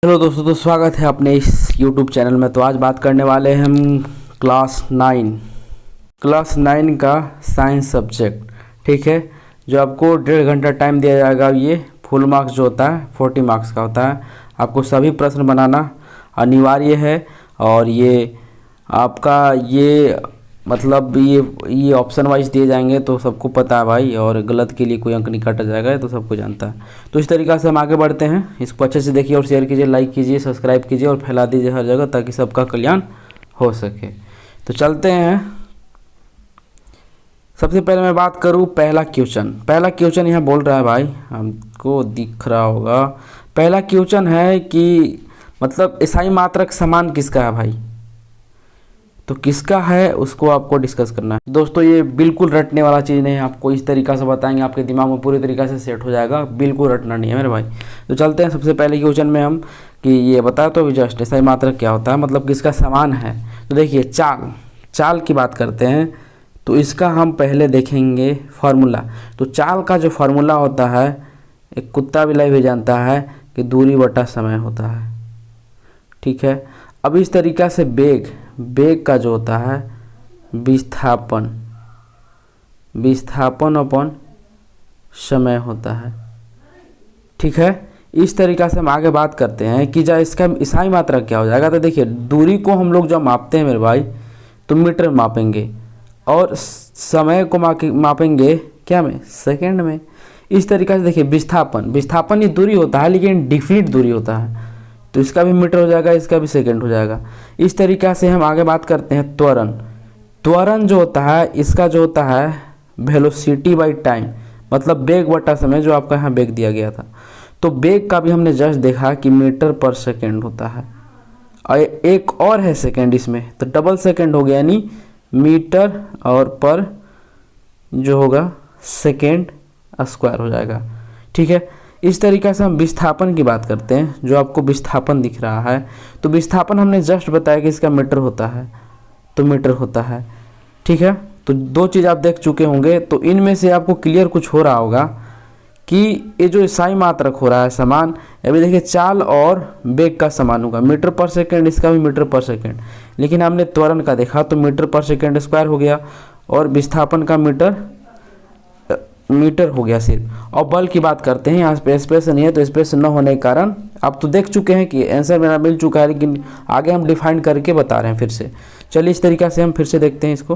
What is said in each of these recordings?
Hello दोस्तों, तो स्वागत है अपने इस YouTube चैनल में। तो आज बात करने वाले हैं हम क्लास 9 का साइंस सब्जेक्ट। ठीक है, जो आपको 1.5 घंटा टाइम दिया जाएगा। ये फुल मार्क्स जो होता है 40 मार्क्स का होता है। आपको सभी प्रश्न बनाना अनिवार्य है। और ये आपका मतलब ये ऑप्शन वाइज दिए जाएंगे, तो सबको पता है भाई। और गलत के लिए कोई अंक नहीं काटा जाएगा, तो सबको जानता है। तो इस तरीक़ा से हम आगे बढ़ते हैं। इसको अच्छे से देखिए और शेयर कीजिए, लाइक कीजिए, सब्सक्राइब कीजिए और फैला दीजिए हर जगह, ताकि सबका कल्याण हो सके। तो चलते हैं। सबसे पहले मैं बात करूँ पहला क्वेश्चन यहाँ बोल रहा है भाई, हमको दिख रहा होगा। पहला क्वेश्चन है कि मतलब ईसाई मात्रक समान किसका है भाई। तो किसका है उसको आपको डिस्कस करना है। दोस्तों ये बिल्कुल रटने वाला चीज़ नहीं है, आपको इस तरीक़ा से बताएंगे, आपके दिमाग में पूरी तरीक़ा से सेट हो जाएगा। बिल्कुल रटना नहीं है मेरे भाई। तो चलते हैं सबसे पहले क्वेश्चन में हम कि ये बता तो भी जस्ट ईसाई मात्रक क्या होता है, मतलब किसका समान है। तो देखिए चाल की बात करते हैं, तो इसका हम पहले देखेंगे फार्मूला। तो चाल का जो फार्मूला होता है, एक कुत्ता बिलाई भी जानता है कि दूरी बटा समय होता है। ठीक है, अब इस तरीक़ा से बेग का जो होता है विस्थापन अपन समय होता है। ठीक है, इस तरीक़ा से हम आगे बात करते हैं कि जब इसका ईसाई मात्रक क्या हो जाएगा। तो देखिए दूरी को हम लोग जब मापते हैं मेरे भाई, तो मीटर में मापेंगे, और समय को मापेंगे क्या में, सेकंड में। इस तरीक़ा से देखिए विस्थापन ये दूरी होता है, लेकिन डिफिनिट दूरी होता है, तो इसका भी मीटर हो जाएगा, इसका भी सेकंड हो जाएगा। इस तरीक़ा से हम आगे बात करते हैं त्वरण जो होता है, इसका जो होता है वेलोसिटी बाई टाइम, मतलब बेग बटा समय, जो आपका यहाँ बेग दिया गया था। तो बेग का भी हमने जस्ट देखा कि मीटर पर सेकंड होता है, और एक और है सेकंड इसमें, तो डबल सेकंड हो गया, यानी मीटर और पर जो होगा सेकंड स्क्वायर हो जाएगा। ठीक है, इस तरीक़ा से हम विस्थापन की बात करते हैं। जो आपको विस्थापन दिख रहा है, तो विस्थापन हमने जस्ट बताया कि इसका मीटर होता है, तो मीटर होता है। ठीक है, तो दो चीज़ आप देख चुके होंगे। तो इनमें से आपको क्लियर कुछ हो रहा होगा कि ये जो ईसाई मात्रक हो रहा है समान, अभी देखिए चाल और बेग का समान होगा, मीटर पर सेकेंड, इसका भी मीटर पर सेकेंड। लेकिन हमने त्वरण का देखा तो मीटर पर सेकेंड स्क्वायर हो गया, और विस्थापन का मीटर हो गया सिर्फ। और बल की बात करते हैं, यहाँ पे स्पेस नहीं है, तो स्पेस न होने के कारण आप तो देख चुके हैं कि आंसर मेरा मिल चुका है, लेकिन आगे हम डिफाइन करके बता रहे हैं फिर से। चलिए इस तरीक़ा से हम फिर से देखते हैं इसको,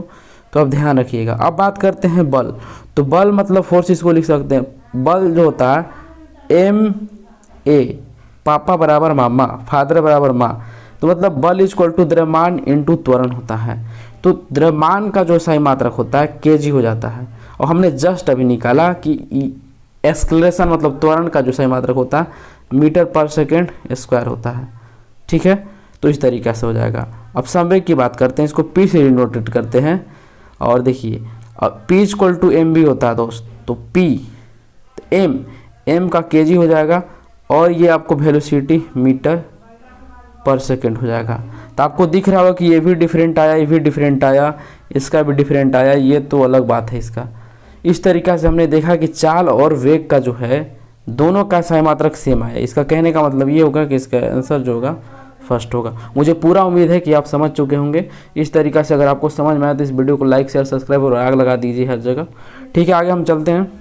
तो अब ध्यान रखिएगा। अब बात करते हैं बल। तो बल मतलब फोर्स, इसको लिख सकते हैं। बल जो होता है MA, पापा बराबर मामा, फादर बराबर माँ। तो मतलब बल इक्वल टू द्रव्यमान इंटू त्वरण होता है। तो द्रव्यमान का जो ईसाई मात्रक होता है kg हो जाता है। और हमने जस्ट अभी निकाला कि एक्सलेशन मतलब त्वरण का जो ईसाई मात्रक होता है मीटर पर सेकेंड स्क्वायर होता है। ठीक है, तो इस तरीक़े से हो जाएगा। अब संवेग की बात करते हैं, इसको P से डिनोटेट करते हैं। और देखिए P इक्वल टू MV होता है दोस्त, तो P M का kg हो जाएगा, और ये आपको वेलोसिटी मीटर पर सेकेंड हो जाएगा। तो आपको दिख रहा होगा कि ये भी डिफरेंट आया, ये भी डिफरेंट आया, इसका भी डिफरेंट आया, ये तो अलग बात है इसका। इस तरीक़ा से हमने देखा कि चाल और वेग का जो है दोनों का ईसाई मात्रक सेम आया। इसका कहने का मतलब ये होगा कि इसका आंसर जो होगा फर्स्ट होगा। मुझे पूरा उम्मीद है कि आप समझ चुके होंगे। इस तरीक़ा से अगर आपको समझ में आया तो इस वीडियो को लाइक शेयर सब्सक्राइब और आग लगा दीजिए हर जगह। ठीक है, आगे हम चलते हैं।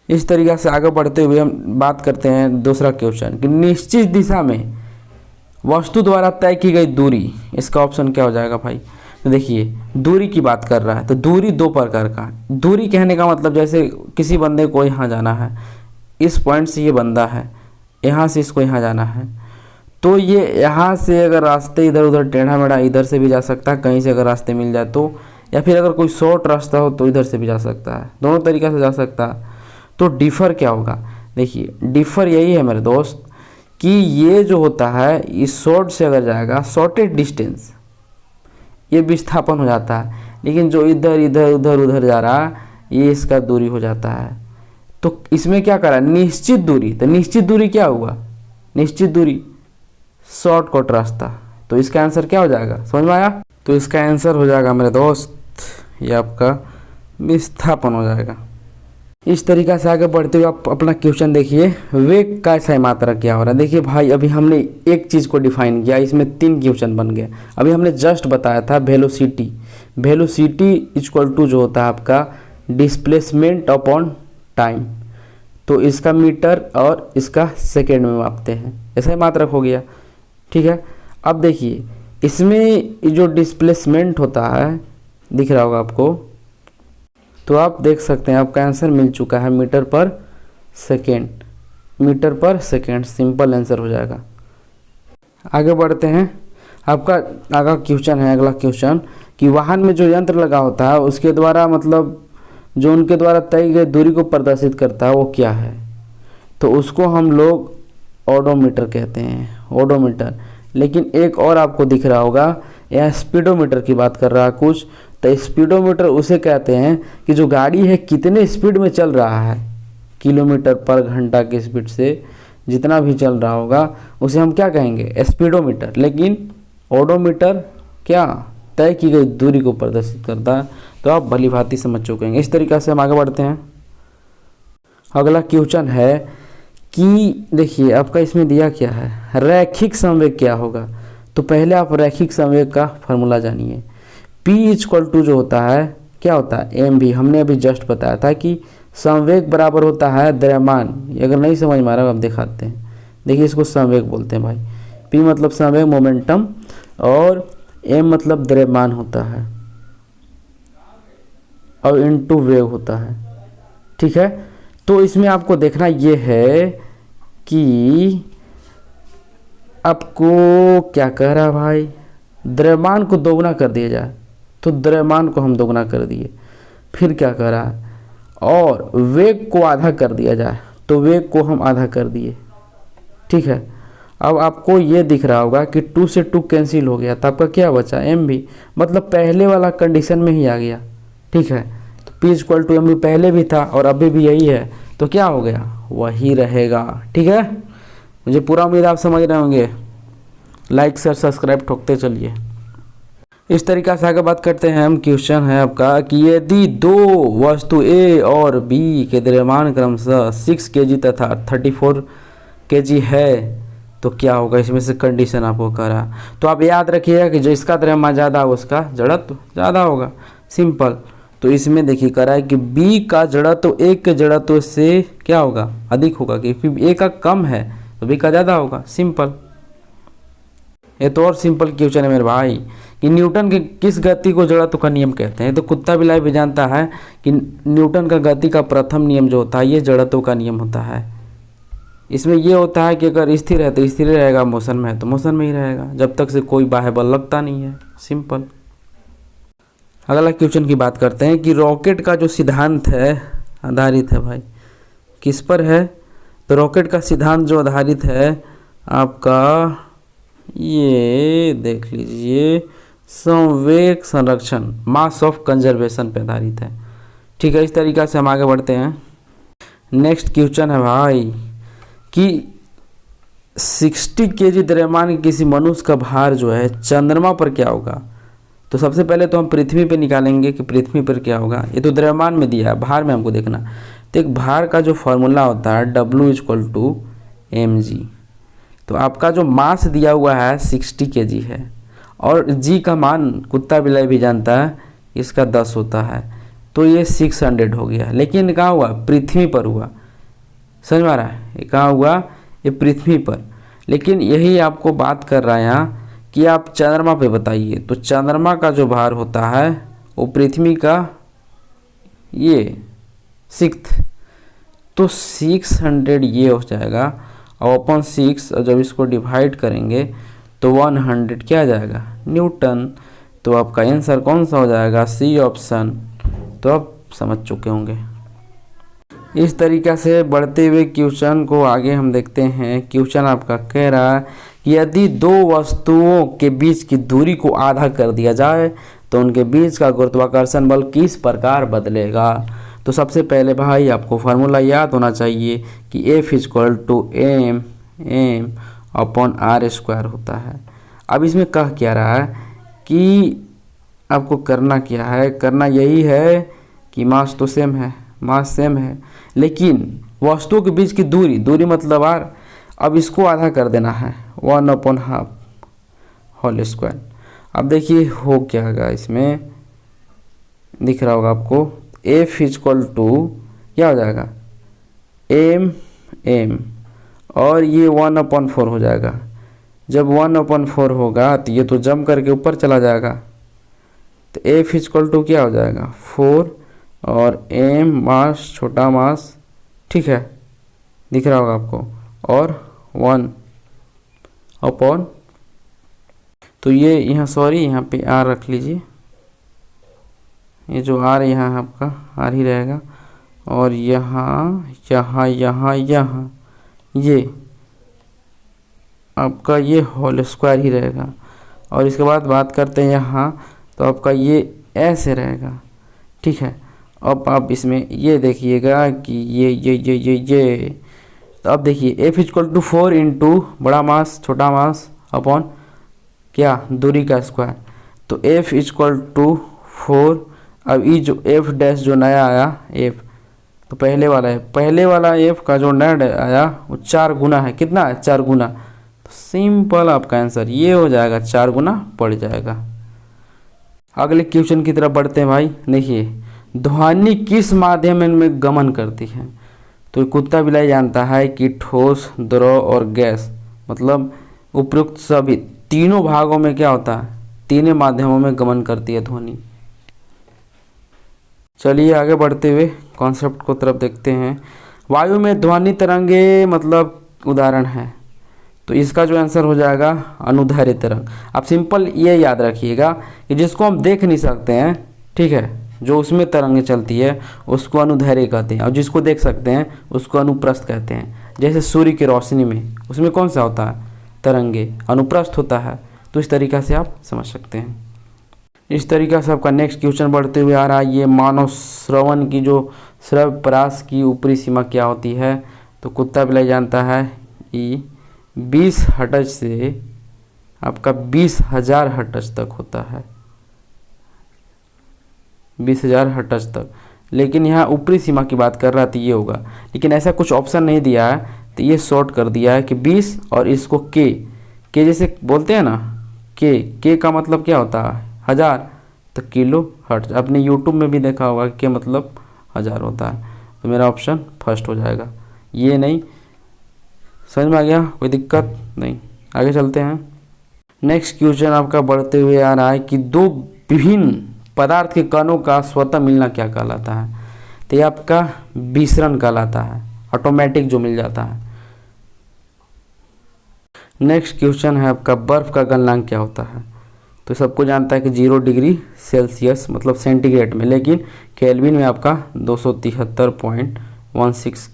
इस तरीक़ा से आगे बढ़ते हुए हम बात करते हैं दूसरा क्वेश्चन कि निश्चित दिशा में वस्तु द्वारा तय की गई दूरी, इसका ऑप्शन क्या हो जाएगा भाई। तो देखिए दूरी की बात कर रहा है, तो दूरी दो प्रकार का। दूरी कहने का मतलब जैसे किसी बंदे को यहाँ जाना है, इस पॉइंट से ये बंदा है, यहाँ से इसको यहाँ जाना है, तो ये यहाँ से अगर रास्ते इधर उधर टेढ़ा मेढ़ा इधर से भी जा सकता है, कहीं से अगर रास्ते मिल जाए तो, या फिर अगर कोई शॉर्ट रास्ता हो तो इधर से भी जा सकता है, दोनों तरीक़े से जा सकता है। तो डिफ़र क्या होगा, देखिए डिफ़र यही है मेरे दोस्त कि ये जो होता है इस शॉर्ट से अगर जाएगा, शॉर्टेड डिस्टेंस, ये विस्थापन हो जाता है। लेकिन जो इधर इधर उधर उधर जा रहा ये इसका दूरी हो जाता है। तो इसमें क्या करा, निश्चित दूरी। तो निश्चित दूरी क्या हुआ, निश्चित दूरी शॉर्टकट रास्ता। तो इसका आंसर क्या हो जाएगा, समझ में आया। तो इसका आंसर हो जाएगा मेरे दोस्त, ये आपका विस्थापन हो जाएगा। इस तरीक़ा से आगे बढ़ते हुए आप अपना क्वेश्चन देखिए, वेग का सही मात्रा क्या हो रहा है। देखिए भाई, अभी हमने एक चीज़ को डिफाइन किया, इसमें 3 क्वेश्चन बन गए। अभी हमने जस्ट बताया था वेलोसिटी, वेलोसिटी इक्वल टू जो होता है आपका डिस्प्लेसमेंट अपॉन टाइम, तो इसका मीटर और इसका सेकेंड में मापते हैं, ऐसा ही मात्रक हो गया। ठीक है, अब देखिए इसमें जो डिस्प्लेसमेंट होता है दिख रहा होगा आपको, तो आप देख सकते हैं आपका आंसर मिल चुका है मीटर पर सेकेंड, मीटर पर सेकेंड, सिंपल आंसर हो जाएगा। आगे बढ़ते हैं, आपका आगे क्वेश्चन है, अगला क्वेश्चन कि वाहन में जो यंत्र लगा होता है उसके द्वारा मतलब जो उनके द्वारा तय गई दूरी को प्रदर्शित करता है वो क्या है, तो उसको हम लोग ओडोमीटर कहते हैं, ओडोमीटर। लेकिन एक और आपको दिख रहा होगा, यह स्पीडोमीटर की बात कर रहा है कुछ, तो स्पीडोमीटर उसे कहते हैं कि जो गाड़ी है कितने स्पीड में चल रहा है, किलोमीटर पर घंटा की स्पीड से जितना भी चल रहा होगा उसे हम क्या कहेंगे, स्पीडोमीटर। लेकिन ओडोमीटर क्या, तय की गई दूरी को प्रदर्शित करता है। तो आप भली भांति समझ चुके हैं। इस तरीक़ा से हम आगे बढ़ते हैं। अगला क्वेश्चन है कि देखिए आपका इसमें दिया क्या है, रैखिक संवेग क्या होगा। तो पहले आप रैखिक संवेग का फॉर्मूला जानिए। P इक्वल टू जो होता है क्या होता है, एम भी, हमने अभी जस्ट बताया था कि संवेग बराबर होता है द्रव्यमान। अगर नहीं समझ में आ रहा आप दिखाते हैं, देखिए इसको संवेग बोलते हैं भाई। P मतलब संवेग मोमेंटम और m मतलब द्रव्यमान होता है और इनटू वेग होता है। ठीक है, तो इसमें आपको देखना ये है कि आपको क्या कह रहा है भाई, द्रव्यमान को दोगुना कर दिया जाए, तो द्रव्यमान को हम दोगुना कर दिए। फिर क्या कर रहा है, और वेग को आधा कर दिया जाए, तो वेग को हम आधा कर दिए। ठीक है, अब आपको ये दिख रहा होगा कि 2 से 2 कैंसिल हो गया, तो आपका क्या बचा, एम भी, मतलब पहले वाला कंडीशन में ही आ गया। ठीक है, तो P इक्वल टू एम भी पहले भी था और अभी भी यही है, तो क्या हो गया, वही रहेगा। ठीक है, मुझे पूरा उम्मीद आप समझ रहे होंगे। लाइक शेयर सब्सक्राइब ठोकते चलिए। इस तरीक़ा से आगे बात करते हैं हम। क्वेश्चन है आपका कि यदि दो वस्तु A और B के द्रव्यमान क्रमशः 6 kg तथा 34 kg है तो क्या होगा, इसमें से कंडीशन आपको करा। तो आप याद रखिएगा कि जिसका द्रव्यमान ज़्यादा हो उसका जड़त्व ज़्यादा होगा, सिंपल। तो इसमें देखिए करा है कि B का जड़त्व A के जड़त्व से क्या होगा, अधिक होगा, क्योंकि A का कम है तो B का ज़्यादा होगा, सिंपल। ये तो और सिंपल क्वेश्चन है मेरे भाई कि न्यूटन के किस गति को जड़त्व का नियम कहते हैं। तो कुत्ता बिलाई भी जानता है कि न्यूटन का गति का प्रथम नियम जो होता है ये जड़त्व का नियम होता है। इसमें ये होता है कि अगर स्थिर है तो स्थिर रहेगा, मोशन में है तो मोशन में ही रहेगा, जब तक से कोई बाह्य बल लगता नहीं है, सिंपल। अगला क्वेश्चन की बात करते हैं कि रॉकेट का जो सिद्धांत है आधारित है भाई किस पर है। तो रॉकेट का सिद्धांत जो आधारित है आपका, ये देख लीजिए, संवेग संरक्षण, मास ऑफ कंजर्वेशन पे आधारित है। ठीक है, इस तरीक़ा से हम आगे बढ़ते हैं। नेक्स्ट क्वेश्चन है भाई कि 60 kg द्रव्यमान किसी मनुष्य का भार जो है चंद्रमा पर क्या होगा। तो सबसे पहले तो हम पृथ्वी पे निकालेंगे कि पृथ्वी पर क्या होगा। ये तो द्रव्यमान में दिया है, भार में हमको देखना। तो एक भार का जो फॉर्मूला होता है W इक्वल टू mg। तो आपका जो मास दिया हुआ है 60 kg है और g का मान कुत्ता बिलाई भी जानता है इसका 10 होता है, तो ये 600 हो गया। लेकिन कहाँ हुआ, पृथ्वी पर हुआ, समझ में आ रहा है, ये कहाँ हुआ, ये पृथ्वी पर। लेकिन यही आपको बात कर रहा है यहाँ कि आप चंद्रमा पे बताइए। तो चंद्रमा का जो भार होता है वो पृथ्वी का ये 6, तो 600 ये हो जाएगा और अपन 6 और जब इसको डिवाइड करेंगे तो 100 क्या आ जाएगा, न्यूटन। तो आपका आंसर कौन सा हो जाएगा, सी ऑप्शन। तो आप समझ चुके होंगे। इस तरीक़ा से बढ़ते हुए क्वेश्चन को आगे हम देखते हैं। क्वेश्चन आपका कह रहा है कि यदि दो वस्तुओं के बीच की दूरी को आधा कर दिया जाए तो उनके बीच का गुरुत्वाकर्षण बल किस प्रकार बदलेगा। तो सबसे पहले भाई आपको फार्मूला याद होना चाहिए कि F equal to m upon r square होता है। अब इसमें कह क्या रहा है कि आपको करना क्या है, करना यही है कि मास तो सेम है, मास सेम है, लेकिन वस्तुओं के बीच की दूरी, दूरी मतलब आर, अब इसको आधा कर देना है 1/2 होल स्क्वायर। अब देखिए हो क्या होगा, इसमें दिख रहा होगा आपको, F इक्वल टू क्या हो जाएगा m और ये 1/4 हो जाएगा। जब 1/4 होगा तो ये तो जम करके ऊपर चला जाएगा, तो F इक्वल टू क्या हो जाएगा 4 और m मास छोटा मास, ठीक है, दिख रहा होगा आपको, और 1/, तो ये यहाँ सॉरी यहाँ पे r रख लीजिए, ये जो r यहाँ आपका r ही रहेगा, और यहाँ ये आपका ये होल स्क्वायर ही रहेगा। और इसके बाद बात करते हैं यहाँ, तो आपका ये ऐसे रहेगा, ठीक है। अब आप इसमें ये देखिएगा कि ये तो अब देखिए F इक्वल टू 4 इंटू बड़ा मास छोटा मास अपॉन क्या दूरी का स्क्वायर, तो F इक्वल टू 4। अब ये जो F डैश जो नया आया F, तो पहले वाला है, पहले वाला F का जो नया आया वो 4 गुना है, कितना है 4 गुना, तो सिंपल आपका आंसर ये हो जाएगा, 4 गुना पड़ जाएगा। अगले क्वेश्चन की तरफ बढ़ते हैं भाई। देखिए ध्वनि किस माध्यम में गमन करती है, तो कुत्ता बिलाई जानता है कि ठोस, द्रव और गैस, मतलब उपयुक्त सभी तीनों भागों में क्या होता है, तीनों माध्यमों में गमन करती है ध्वनि। चलिए आगे बढ़ते हुए कॉन्सेप्ट को तरफ देखते हैं। वायु में ध्वनि तरंगे मतलब उदाहरण है, तो इसका जो आंसर हो जाएगा अनुदैर्ध्य तरंग। आप सिंपल ये याद रखिएगा कि जिसको हम देख नहीं सकते हैं, ठीक है, जो उसमें तरंगे चलती है उसको अनुदैर्ध्य कहते हैं, और जिसको देख सकते हैं उसको अनुप्रस्थ कहते हैं। जैसे सूर्य की रोशनी में उसमें कौन सा होता है, तरंगे, अनुप्रस्थ होता है। तो इस तरीक़ा से आप समझ सकते हैं। इस तरीक़ा से आपका नेक्स्ट क्वेश्चन बढ़ते हुए आ रहा है, ये मानव श्रवण की जो श्रव्य परास की ऊपरी सीमा क्या होती है, तो कुत्ता बिलाई जानता है कि 20 हर्ट्ज से आपका 20,000 हर्ट्ज तक होता है, 20,000 हर्ट्ज तक। लेकिन यहाँ ऊपरी सीमा की बात कर रहा था, ये होगा, लेकिन ऐसा कुछ ऑप्शन नहीं दिया है, तो ये शॉर्ट कर दिया है कि 20 और इसको के जैसे बोलते हैं ना, के का मतलब क्या होता है 1000, तो किलो हर्ट्ज। आपने यूट्यूब में भी देखा होगा कि मतलब 1000 होता है, तो मेरा ऑप्शन फर्स्ट हो जाएगा, ये नहीं। समझ में आ गया, कोई दिक्कत नहीं, आगे चलते हैं। नेक्स्ट क्वेश्चन आपका बढ़ते हुए आ रहा है कि दो विभिन्न पदार्थ के कणों का स्वतः मिलना क्या कहलाता है, तो ये आपका विसरण कहलाता है, ऑटोमेटिक जो मिल जाता है। नेक्स्ट क्वेश्चन है आपका बर्फ का गलनांक क्या होता है, तो सबको जानता है कि 0 डिग्री सेल्सियस मतलब सेंटीग्रेड में, लेकिन केल्विन में आपका 273.16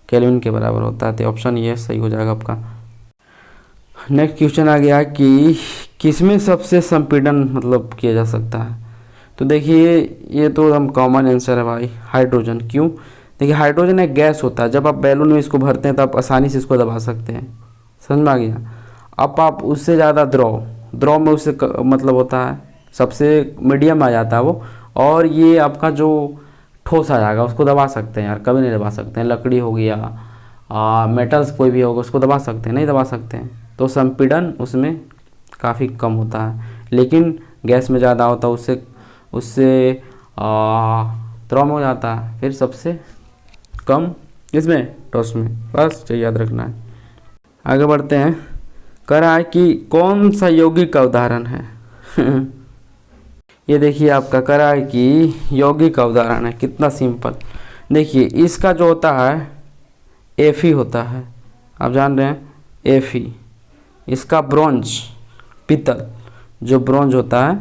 केल्विन के बराबर होता है, तो ऑप्शन ये सही हो जाएगा आपका। नेक्स्ट क्वेश्चन आ गया कि किसमें सबसे संपीड़न मतलब किया जा सकता है, तो देखिए ये तो हम कॉमन आंसर है भाई, हाइड्रोजन। क्यों, देखिए हाइड्रोजन एक गैस होता है, जब आप बैलून में इसको भरते हैं तो आप आसानी से इसको दबा सकते हैं, समझ में आ गया। अब आप उससे ज़्यादा द्रव में उससे मतलब होता है सबसे मीडियम आ जाता है वो, और ये आपका जो ठोस आ जाएगा उसको दबा सकते हैं यार, कभी नहीं दबा सकते हैं। लकड़ी हो गया, मेटल्स कोई भी होगा उसको दबा सकते हैं, नहीं दबा सकते हैं, तो संपीड़न उसमें काफ़ी कम होता है। लेकिन गैस में ज़्यादा होता है, उससे द्रव में हो जाता है, फिर सबसे कम इसमें ठोस में, बस ये याद रखना है। आगे बढ़ते हैं। कह रहा है कि कौन सा यौगिक का उदाहरण है ये देखिए आपका कह रहा है कि यौगिक का उदाहरण है, कितना सिंपल। देखिए इसका जो होता है Fe होता है, आप जान रहे हैं Fe। इसका ब्रोंज पीतल जो ब्रोंज होता है,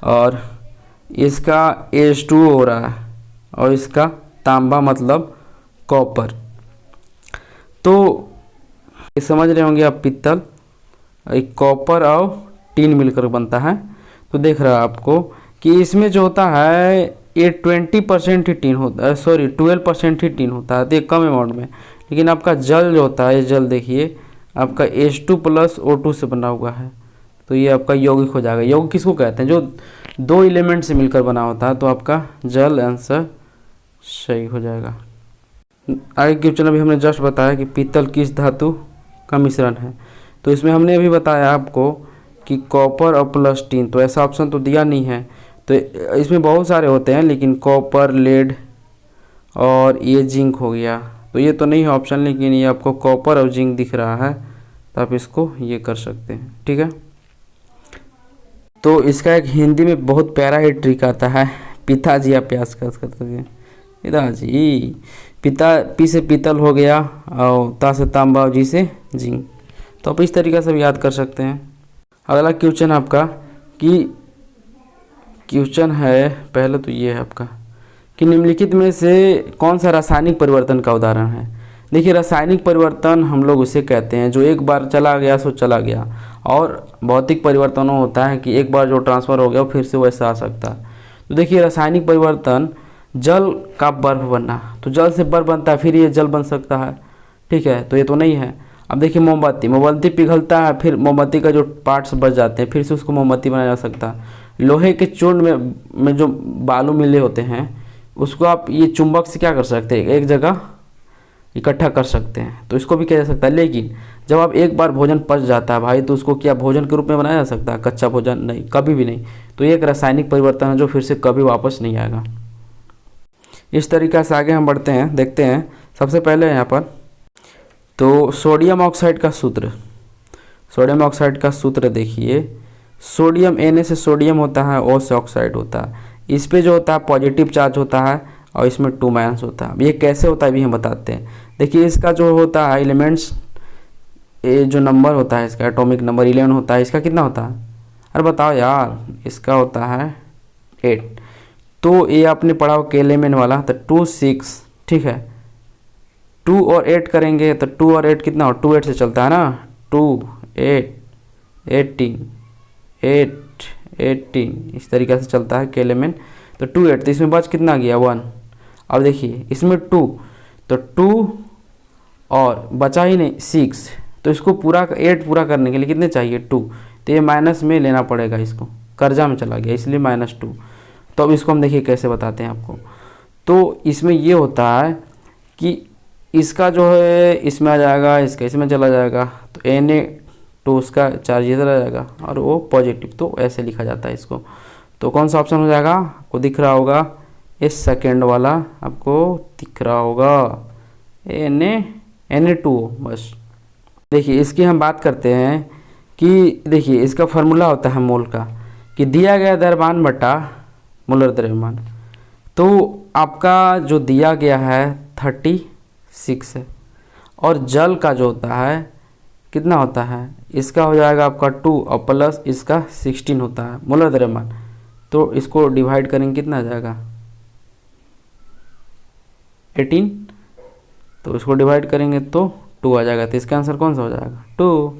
और इसका H2O हो रहा है, और इसका तांबा मतलब कॉपर। तो ये समझ रहे होंगे आप, पीतल एक कॉपर और टीन मिलकर बनता है। तो देख रहा है आपको कि इसमें जो होता है ये 20% ही टीन होता है, सॉरी 12% ही टीन होता है, तो ये कम अमाउंट में। लेकिन आपका जल जो होता है, ये जल देखिए आपका H2 + O2 से बना हुआ है, तो ये आपका यौगिक हो जाएगा। यौगिक किसको कहते हैं, जो 2 एलिमेंट से मिलकर बना होता है, तो आपका जल आंसर सही हो जाएगा। आगे क्वेश्चन अभी हमने जस्ट बताया कि पीतल किस धातु का मिश्रण है, तो इसमें हमने अभी बताया आपको कि कॉपर और प्लस टिन, तो ऐसा ऑप्शन तो दिया नहीं है, तो इसमें बहुत सारे होते हैं, लेकिन कॉपर, लेड और ये जिंक हो गया, तो ये तो नहीं है ऑप्शन, लेकिन ये आपको कॉपर और जिंक दिख रहा है, तो आप इसको ये कर सकते हैं। ठीक है, तो इसका एक हिंदी में बहुत प्यारा ही ट्रिक आता है, पिताजी आप प्यास कर सकते हैं, पिताजी, पिता, पी से पीतल हो गया और ता से तांबा और जी से जिंक, तो आप इस तरीके से भी याद कर सकते हैं। अगला क्वेश्चन आपका कि क्वेश्चन है पहले तो ये है आपका कि निम्नलिखित में से कौन सा रासायनिक परिवर्तन का उदाहरण है। देखिए, रासायनिक परिवर्तन हम लोग उसे कहते हैं जो एक बार चला गया सो चला गया, और भौतिक परिवर्तनों होता है कि एक बार जो ट्रांसफ़र हो गया फिर से वैसा आ सकता है। तो देखिए, रासायनिक परिवर्तन, जल का बर्फ बनना, तो जल से बर्फ बनता है फिर ये जल बन सकता है। ठीक है, तो ये तो नहीं है। अब देखिए, मोमबत्ती पिघलता है, फिर मोमबत्ती का जो पार्ट्स बच जाते हैं फिर से उसको मोमबत्ती बनाया जा सकता है। लोहे के चूर्ण में जो बालू मिले होते हैं उसको आप ये चुंबक से क्या कर सकते हैं, एक जगह इकट्ठा कर सकते हैं, तो इसको भी किया जा सकता है। लेकिन जब आप एक बार भोजन पच जाता है भाई, तो उसको क्या भोजन के रूप में बनाया जा सकता है, कच्चा भोजन नहीं, कभी भी नहीं। तो ये एक रासायनिक परिवर्तन है जो फिर से कभी वापस नहीं आएगा। इस तरीक़े से आगे हम बढ़ते हैं, देखते हैं। सबसे पहले यहाँ पर तो सोडियम ऑक्साइड का सूत्र, सोडियम ऑक्साइड का सूत्र देखिए, सोडियम Na से सोडियम होता है, O से ऑक्साइड होता है, इस पे जो होता है पॉजिटिव चार्ज होता है और इसमें 2 माइनस होता है। ये कैसे होता है भी हम बताते हैं। देखिए, इसका जो होता है एलिमेंट्स, ये जो नंबर होता है इसका एटॉमिक नंबर 11 होता है, इसका कितना होता है, अरे बताओ यार, इसका होता है 8। तो ये आपने पढ़ा हो केलेमेन वाला, तो 2 6, ठीक है, 2 और 8 करेंगे तो 2 और 8 कितना हो, 2 8 से चलता है ना, 2 8 18 8 18, इस तरीके से चलता है केलेमेन। तो 2 8, तो इसमें बच कितना गया 1। अब देखिए इसमें 2, तो 2 और बचा ही नहीं 6, तो इसको पूरा 8 पूरा करने के लिए कितने चाहिए 2, तो ये माइनस में लेना पड़ेगा, इसको कर्जा में चला गया इसलिए -2। तो अब इसको हम देखिए कैसे बताते हैं आपको। तो इसमें ये होता है कि इसका जो है इसमें आ जाएगा, इसका इसमें चला जाएगा, तो Na2 उसका चार्ज ये चला जाएगा और वो पॉजिटिव, तो ऐसे लिखा जाता है इसको। तो कौन सा ऑप्शन हो जाएगा, आपको दिख रहा होगा, इस सेकेंड वाला आपको दिख रहा होगा, Na2 बस। देखिए, इसकी हम बात करते हैं कि देखिए इसका फार्मूला होता है मोल का, कि दिया गया द्रव्यमान बटा मोलर द्रव्यमान। तो आपका जो दिया गया है 36 है, और जल का जो होता है कितना होता है, इसका हो जाएगा आपका 2 और प्लस इसका 16 होता है मोलर द्रव्यमान। तो इसको डिवाइड करेंगे कितना आ जाएगा 18, तो इसको डिवाइड करेंगे तो 2 आ जाएगा, तो इसका आंसर कौन सा हो जाएगा 2।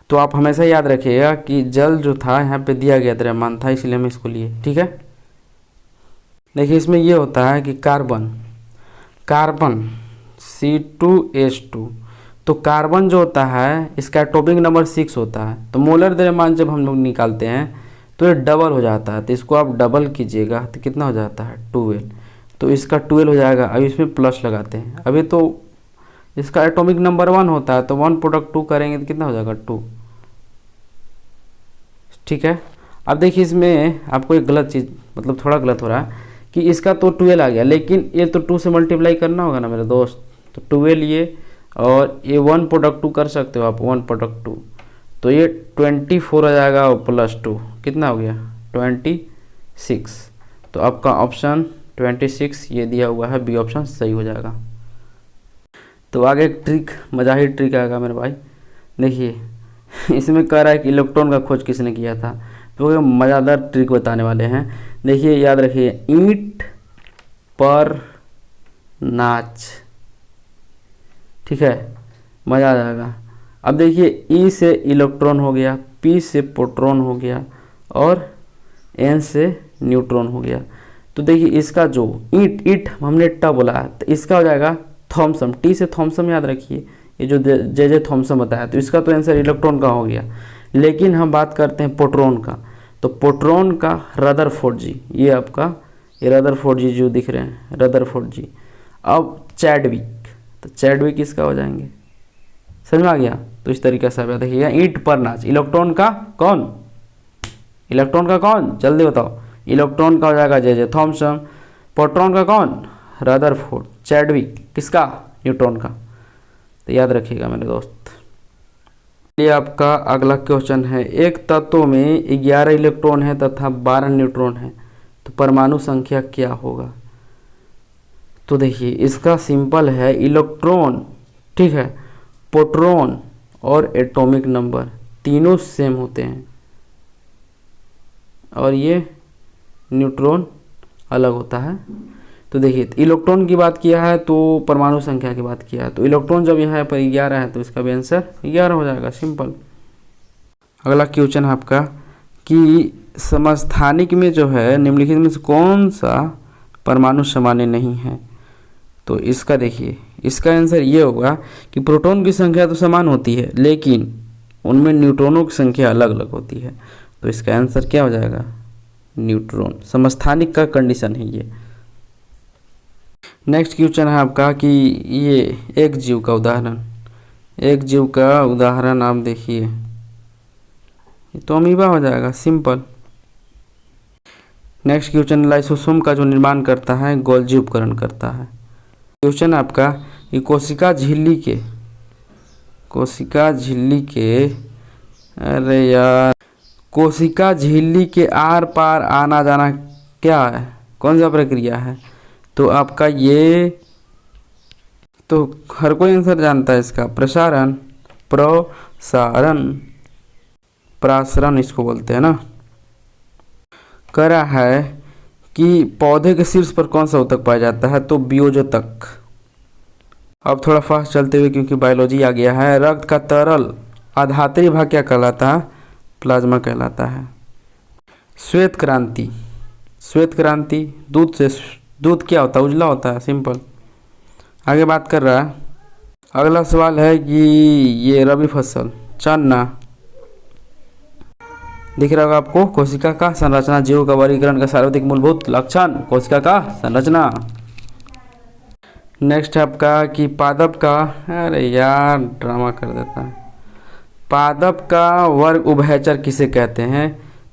तो आप हमेशा याद रखिएगा कि जल जो था यहाँ पे दिया गया द्रव्यमान था, इसलिए हम इसको लिए। ठीक है, देखिए इसमें ये होता है कि कार्बन C2H2, तो कार्बन जो होता है इसका एटॉमिक नंबर 6 होता है, तो मोलर द्रव्यमान जब हम लोग निकालते हैं तो ये डबल हो जाता है, तो इसको आप डबल कीजिएगा तो कितना हो जाता है 12, तो इसका 12 हो जाएगा। अब इसमें प्लस लगाते हैं, अभी तो इसका एटॉमिक नंबर 1 होता है, तो 1 प्रोडक्ट 2 करेंगे तो कितना हो जाएगा 2। ठीक है, अब देखिए इसमें आपको एक गलत चीज़, मतलब थोड़ा गलत हो रहा है कि इसका तो 12 आ गया, लेकिन ये तो 2 से मल्टीप्लाई करना होगा ना मेरे दोस्त, तो 12 ये और ये 1 प्रोडक्ट 2 कर सकते हो आप, 1 प्रोडक्ट 2, तो ये 24 आ जाएगा और प्लस 2 कितना हो गया 26। तो आपका ऑप्शन 26 ये दिया हुआ है, बी ऑप्शन सही हो जाएगा। तो आगे एक ट्रिक, मज़ाही ट्रिक आएगा मेरे भाई। देखिए इसमें कह रहा है कि इलेक्ट्रॉन का खोज किसने किया था, तो ये मज़ेदार ट्रिक बताने वाले हैं। देखिए याद रखिए, ईंट पर नाच, ठीक है, मज़ा आ जाएगा। अब देखिए ई से इलेक्ट्रॉन हो गया, पी से प्रोटॉन हो गया और एन से न्यूट्रॉन हो गया। तो देखिए इसका जो ईट हमने टा बोला है, तो इसका हो जाएगा थॉमसन, टी से थॉमसन याद रखिए, ये जो जे थॉमसन बताया, तो इसका तो आंसर इलेक्ट्रॉन का हो गया। लेकिन हम बात करते हैं प्रोटॉन का, तो प्रोटॉन का रदरफोर्ड जी, ये आपका ये रदरफोर्ड जी जो दिख रहे हैं, रदरफोर्ड जी। अब चैडविक, तो चैडविक इसका हो जाएंगे, समझ में आ गया। तो इस तरीके से आप देखिएगा, ईंट पर नाच, इलेक्ट्रॉन का कौन, इलेक्ट्रॉन का कौन, जल्दी बताओ। इलेक्ट्रॉन का हो जाएगा जे थॉमसन, प्रोटॉन का कौन, रदरफोर्ड, चैडविक किसका, न्यूट्रॉन का। तो याद रखिएगा मेरे दोस्त। ये आपका अगला क्वेश्चन है, एक तत्व में 11 इलेक्ट्रॉन है तथा 12 न्यूट्रॉन है, तो परमाणु संख्या क्या होगा। तो देखिए इसका सिंपल है, इलेक्ट्रॉन, ठीक है, प्रोटॉन और एटॉमिक नंबर तीनों सेम होते हैं, और ये न्यूट्रॉन अलग होता है। तो देखिए इलेक्ट्रॉन की बात किया है तो परमाणु संख्या की बात किया है, तो इलेक्ट्रॉन जब यहाँ पर 11 है तो इसका भी आंसर 11 हो जाएगा, सिंपल। अगला क्वेश्चन है आपका कि समस्थानिक में जो है निम्नलिखित में से कौन सा परमाणु सामान्य नहीं है। तो इसका देखिए, इसका आंसर ये होगा कि प्रोटॉन की संख्या तो समान होती है लेकिन उनमें न्यूट्रॉनों की संख्या अलग अलग होती है। तो इसका आंसर क्या हो जाएगा, न्यूट्रॉन। समस्थानिक का कंडीशन है ये। नेक्स्ट क्वेश्चन है आपका कि ये एक जीव का उदाहरण, एक जीव का उदाहरण आप देखिए, तो अमीबा हो जाएगा, सिंपल। नेक्स्ट क्वेश्चन, लाइसोसोम का जो निर्माण करता है गोल्जी उपकरण करता है। क्वेश्चन आपका ये कोशिका झिल्ली के, कोशिका झिल्ली के, अरे यार, कोशिका झिल्ली के आर पार आना जाना क्या है, कौन सा प्रक्रिया है। तो आपका ये तो हर कोई आंसर जानता है इसका, प्रसारण, प्रसारण, प्रासरण इसको बोलते हैं ना। करा है कि पौधे के शीर्ष पर कौन सा ऊतक पाया जाता है, तो बीजोतक। अब थोड़ा फास्ट चलते हुए क्योंकि बायोलॉजी आ गया है। रक्त का तरल आधात्री भाग क्या कहलाता है, प्लाज्मा कहलाता है। श्वेत क्रांति, श्वेत क्रांति, दूध से, दूध क्या होता है, उजला होता है, सिंपल। आगे बात कर रहा है, अगला सवाल है कि ये रबी फसल, चना, दिख रहा होगा आपको। कोशिका का संरचना, जीव का वर्गीकरण का सर्वाधिक मूलभूत लक्षण, कोशिका का संरचना। नेक्स्ट है आपका कि पादप का, अरे यार ड्रामा कर देता है, पादप का वर्ग उभयचर किसे कहते हैं।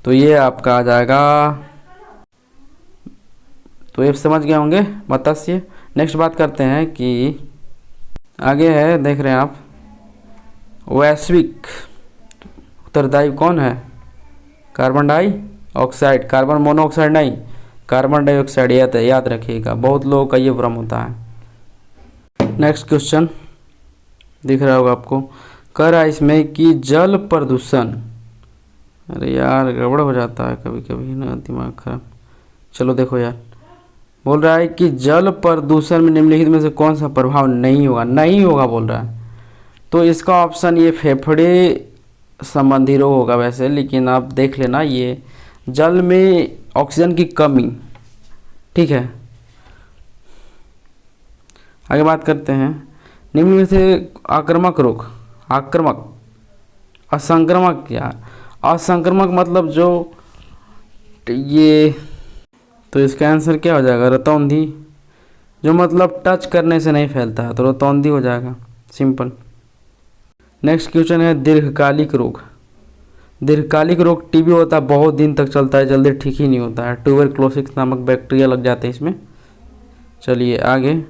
तो ये आपका आ जाएगा, तो ये समझ गए होंगे, मत्स्य। नेक्स्ट बात करते हैं कि आगे है, देख रहे हैं आप, वैश्विक उत्तरदायी कौन है, कार्बन डाइऑक्साइड, कार्बन मोनोऑक्साइड नहीं, कार्बन डाइऑक्साइड, याद रखिएगा, बहुत लोगों का ये भ्रम होता है। नेक्स्ट क्वेश्चन दिख रहा होगा आपको, कह रहा है इसमें कि जल प्रदूषण, अरे यार गड़बड़ हो जाता है कभी कभी ना, दिमाग खराब। चलो देखो यार, बोल रहा है कि जल प्रदूषण में निम्नलिखित में से कौन सा प्रभाव नहीं होगा, नहीं होगा बोल रहा है। तो इसका ऑप्शन ये फेफड़े संबंधी रोग होगा वैसे, लेकिन आप देख लेना, ये जल में ऑक्सीजन की कमी, ठीक है। आगे बात करते हैं, निम्न में से आक्रामक रोग, आक्रामक, असंक्रामक, यार असंक्रामक मतलब जो ये, तो इसका आंसर क्या हो जाएगा, रतौंधी, जो मतलब टच करने से नहीं फैलता है, तो रतौंधी हो जाएगा, सिंपल। नेक्स्ट क्वेश्चन है दीर्घकालिक रोग, दीर्घकालिक रोग टीबी होता है, बहुत दिन तक चलता है, जल्दी ठीक ही नहीं होता है, ट्यूबरक्लोसिस नामक बैक्टीरिया लग जाते हैं इसमें। चलिए आगे,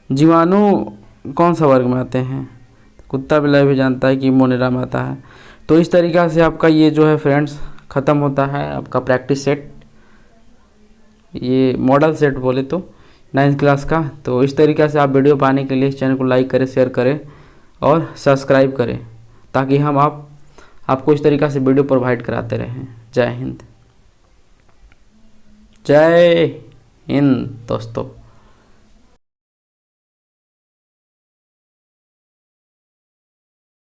जीवाणु कौन सा वर्ग में आते हैं, कुत्ता बिल्ली भी जानता है कि मोनेरा में आता है। तो इस तरीक़ा से आपका ये जो है फ्रेंड्स ख़त्म होता है आपका प्रैक्टिस सेट, ये मॉडल सेट बोले तो 9th क्लास का। तो इस तरीक़ा से आप वीडियो पाने के लिए इस चैनल को लाइक करें, शेयर करें और सब्सक्राइब करें, ताकि हम आपको इस तरीक़ा से वीडियो प्रोवाइड कराते रहें। जय हिंद, जय हिंद दोस्तों।